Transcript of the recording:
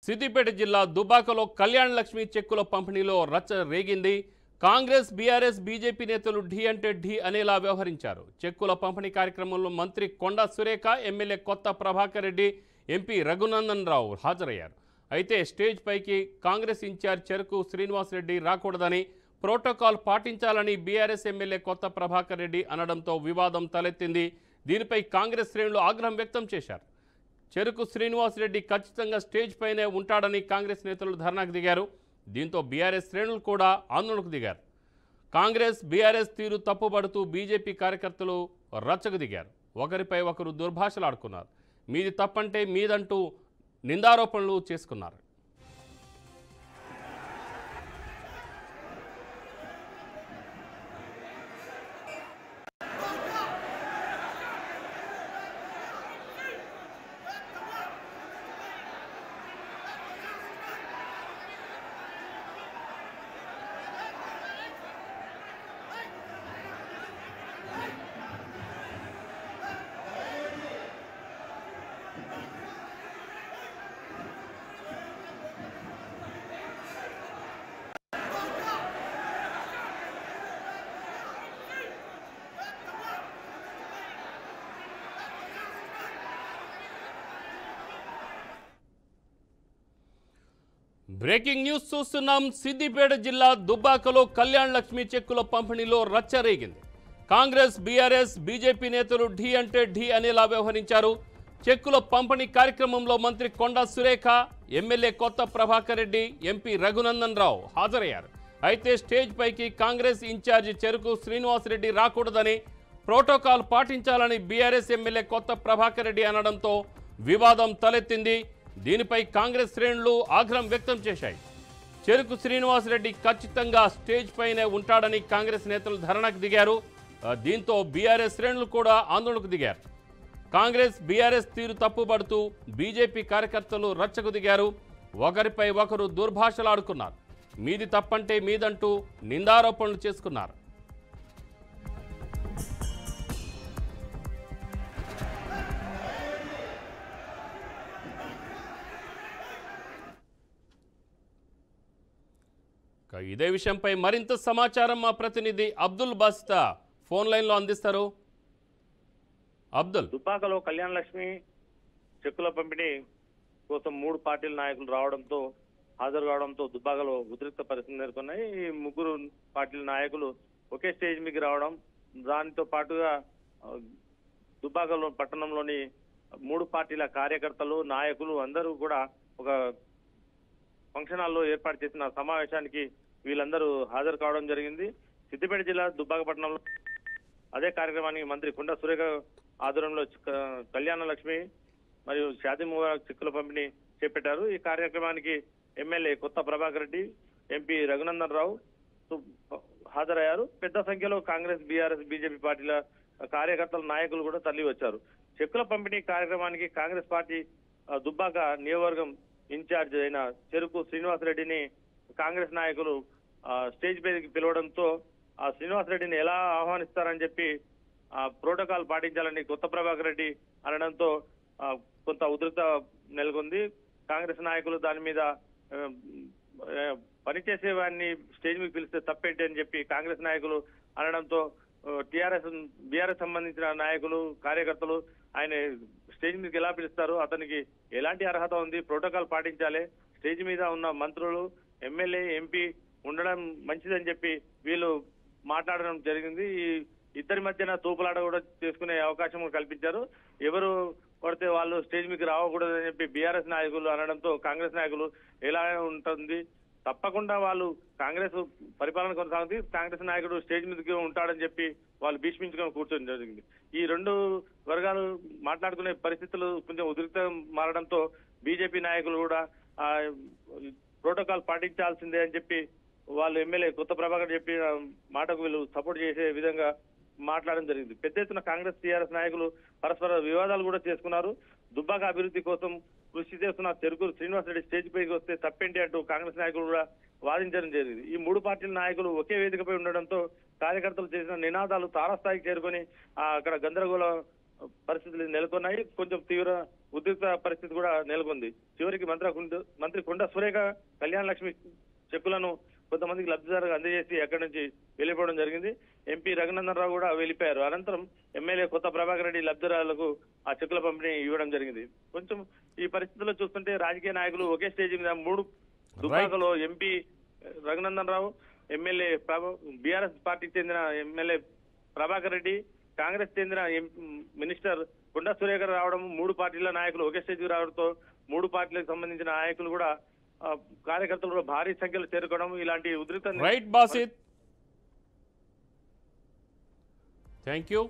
సిద్దిపేట జిల్లా దుబ్బాకలో కళ్యాణ లక్ష్మి చెక్కుల పంపిణీలో రచ్చ రేగింది. కాంగ్రెస్, బీఆర్ఎస్, బీజేపీ నేతలు ఢీ అంటే ఢీ అనేలా వ్యవహరించారు. చెక్కుల పంపిణీ కార్యక్రమంలో మంత్రి కొండా సురేఖ, ఎమ్మెల్యే కొత్త ప్రభాకర్ రెడ్డి, ఎంపీ రఘునందన్ రావు హాజరయ్యారు. అయితే స్టేజ్ పైకి కాంగ్రెస్ ఇన్ఛార్జ్ చెరుకు శ్రీనివాస్ రెడ్డి రాకూడదని, ప్రోటోకాల్ పాటించాలని బీఆర్ఎస్ ఎమ్మెల్యే కొత్త ప్రభాకర్ రెడ్డి అనడంతో వివాదం తలెత్తింది. దీనిపై కాంగ్రెస్ శ్రేణులు ఆగ్రహం వ్యక్తం చేశారు. చెరుకు శ్రీనివాస్ రెడ్డి ఖచ్చితంగా స్టేజ్ పైనే ఉంటాడని కాంగ్రెస్ నేతలు ధర్నాకు దిగారు. దీంతో బీఆర్ఎస్ శ్రేణులు కూడా ఆందోళనకు దిగారు. కాంగ్రెస్, బీఆర్ఎస్ తీరు తప్పుపడుతూ బీజేపీ కార్యకర్తలు రచ్చకు దిగారు. ఒకరిపై ఒకరు దుర్భాషలాడుకున్నారు. మీది తప్పంటే మీదంటూ నిందారోపణలు చేసుకున్నారు. బ్రేకింగ్ న్యూస్ చూస్తున్నాం. సిద్దిపేట జిల్లా దుబ్బాకలో కళ్యాణ లక్ష్మి చెక్కుల పంపిణీలో రచ్చ రేగింది. కాంగ్రెస్, బీఆర్ఎస్, బీజేపీ నేతలు ఢీ అంటే ఢీ అనేలా వ్యవహరించారు. చెక్కుల పంపిణీ కార్యక్రమంలో మంత్రి కొండా సురేఖ, ఎమ్మెల్యే కొత్త ప్రభాకర్ రెడ్డి, ఎంపీ రఘునందన్ రావు హాజరయ్యారు. అయితే స్టేజ్ పైకి కాంగ్రెస్ ఇన్ఛార్జి చెరుకు శ్రీనివాస్ రెడ్డి రాకూడదని, ప్రోటోకాల్ పాటించాలని బీఆర్ఎస్ ఎమ్మెల్యే కొత్త ప్రభాకర్ రెడ్డి అనడంతో వివాదం తలెత్తింది. దీనిపై కాంగ్రెస్ శ్రేణులు ఆగ్రహం వ్యక్తం చేశాయి. చెరుకు శ్రీనివాస్ రెడ్డి ఖచ్చితంగా స్టేజ్ పైనే ఉంటాడని కాంగ్రెస్ నేతలు ధర్నాకు దిగారు. దీంతో బీఆర్ఎస్ శ్రేణులు కూడా ఆందోళనకు దిగారు. కాంగ్రెస్, బీఆర్ఎస్ తీరు తప్పుపడుతూ బీజేపీ కార్యకర్తలు రచ్చకు దిగారు. ఒకరిపై ఒకరు దుర్భాషలాడుకున్నారు. మీది తప్పంటే మీదంటూ నిందారోపణలు చేసుకున్నారు. ఇదే విషయంపై మరింత సమాచారం మా ప్రతినిధి అబ్దుల్ బాసితా ఫోన్ లైన్లో అందిస్తారు. అబ్దుల్, దుబ్బాకలో కళ్యాణ లక్ష్మి చెక్కుల పంపిణీ కోసం 3 పార్టీల నాయకులు హాజరు కావడంతో దుబ్బాకలో ఉద్రిక్త పరిస్థితులు నెలకొన్నాయి. ఈ 3 పార్టీల నాయకులు ఒకే స్టేజ్ మీదకి రావడం, దానితో పాటుగా దుబ్బాకలో పట్టణంలోని 3 పార్టీల కార్యకర్తలు, నాయకులు అందరూ కూడా ఒక ఫంక్షన్ హాల్లో ఏర్పాటు చేసిన సమావేశానికి వీళ్ళందరూ హాజరు కావడం జరిగింది. సిద్దిపేట జిల్లా దుబ్బాక పట్టణంలో అదే కార్యక్రమానికి మంత్రి కొండా సురేఖ ఆధ్వర్యంలో కళ్యాణ లక్ష్మి మరియు షాదీ ముబారక్ చెక్కుల పంపిణీ చేపట్టారు. ఈ కార్యక్రమానికి ఎమ్మెల్యే కొత్త ప్రభాకర్ రెడ్డి, ఎంపీ రఘునందన్ రావు హాజరయ్యారు. పెద్ద సంఖ్యలో కాంగ్రెస్, బీఆర్ఎస్, బీజేపీ పార్టీల కార్యకర్తల నాయకులు కూడా తరలి వచ్చారు. చెక్కుల పంపిణీ కార్యక్రమానికి కాంగ్రెస్ పార్టీ దుబ్బాక నియోజకవర్గం ఇన్ఛార్జ్ అయిన చెరుకు శ్రీనివాస్ రెడ్డిని కాంగ్రెస్ నాయకులు స్టేజ్ పైకి పిలవడంతో ఆ శ్రీనివాస్ రెడ్డిని ఎలా ఆహ్వానిస్తారని చెప్పి ప్రోటోకాల్ పాటించాలని కొత్త ప్రభాకర్ రెడ్డి అనడంతో కొంత ఉద్రిక్త నెలకొంది. కాంగ్రెస్ నాయకులు దాని మీద పనిచేసే వారిని స్టేజ్ మీద పిలిస్తే తప్పేంటి అని చెప్పి కాంగ్రెస్ నాయకులు అనడంతో బీఆర్ఎస్ సంబంధించిన నాయకులు, కార్యకర్తలు ఆయన స్టేజ్ మీదకి ఎలా పిలుస్తారు, అతనికి ఎలాంటి అర్హత ఉంది, ప్రోటోకాల్ పాటించాలి, స్టేజ్ మీద ఉన్న మంత్రులు, ఎమ్మెల్యే, ఎంపీ ఉండడం మంచిదని చెప్పి వీళ్ళు మాట్లాడడం జరిగింది. ఈ ఇద్దరి మధ్యన తూపులాట కూడా చేసుకునే అవకాశం కల్పించారు. ఎవరు పడితే వాళ్ళు స్టేజ్ మీదకి రావకూడదని చెప్పి బీఆర్ఎస్ నాయకులు అనడంతో కాంగ్రెస్ నాయకులు ఎలా ఉంటుంది, తప్పకుండా వాళ్ళు కాంగ్రెస్ పరిపాలన కొనసాగుతుంది, కాంగ్రెస్ నాయకుడు స్టేజ్ మీదకి ఉంటాడని చెప్పి వాళ్ళు భీష్మించుకొని కూర్చొని జరిగింది. ఈ 2 వర్గాలు మాట్లాడుకునే పరిస్థితులు కొంచెం ఉద్రిక్తం మారడంతో బీజేపీ నాయకులు కూడా ప్రోటోకాల్ పాటించాల్సిందే అని చెప్పి వాళ్ళు ఎమ్మెల్యే కొత్త ప్రభాకర్ చెప్పి మాటకు వీళ్ళు సపోర్ట్ చేసే విధంగా మాట్లాడడం జరిగింది. పెద్ద ఎత్తున కాంగ్రెస్, టీఆర్ఎస్ నాయకులు పరస్పర వివాదాలు కూడా చేసుకున్నారు. దుబ్బాక అభివృద్ధి కోసం కృషి చేస్తున్న చెరుకు శ్రీనివాస్ రెడ్డి స్టేజ్ పైకి వస్తే తప్పేంటి అంటూ కాంగ్రెస్ నాయకులు కూడా వాదించడం జరిగింది. ఈ 3 పార్టీల నాయకులు ఒకే వేదికపై ఉండడంతో కార్యకర్తలు చేసిన నినాదాలు తారస్థాయికి చేరుకొని అక్కడ గందరగోళ పరిస్థితులు నెలకొన్నాయి. కొంచెం తీవ్ర ఉద్రిక్త పరిస్థితి కూడా నెలకొంది. చివరికి మంత్రి కొండా సురేఖ కళ్యాణ లక్ష్మి చెక్కులను కొంతమందికి లబ్ధిదారులకు అందజేసి అక్కడి నుంచి వెళ్ళిపోవడం జరిగింది. ఎంపీ రఘునందన్ రావు కూడా వెళ్ళిపోయారు. అనంతరం ఎమ్మెల్యే కొత్త ప్రభాకర్ రెడ్డి లబ్ధిదారులకు ఆ చెక్కుల పంపిణీ ఇవ్వడం జరిగింది. కొంచెం ఈ పరిస్థితుల్లో చూస్తుంటే రాజకీయ నాయకులు ఒకే స్టేజ్ మీద దుబ్బాకలో MP Raghunandan Rao, MLA BRS పార్టీకి చెందిన ఎమ్మెల్యే ప్రభాకర్ రెడ్డి, కాంగ్రెస్ చెందిన మినిస్టర్ కొండా సురేఖ రావడం, 3 పార్టీల నాయకులు ఒకే స్టేజ్ రావడంతో 3 పార్టీలకు సంబంధించిన నాయకులు కూడా కార్యకర్తలు కూడా భారీ సంఖ్యలో చేరుకోవడం ఇలాంటి ఉద్రిక్త రైట్ బాసిత్, థ్యాంక్ యూ.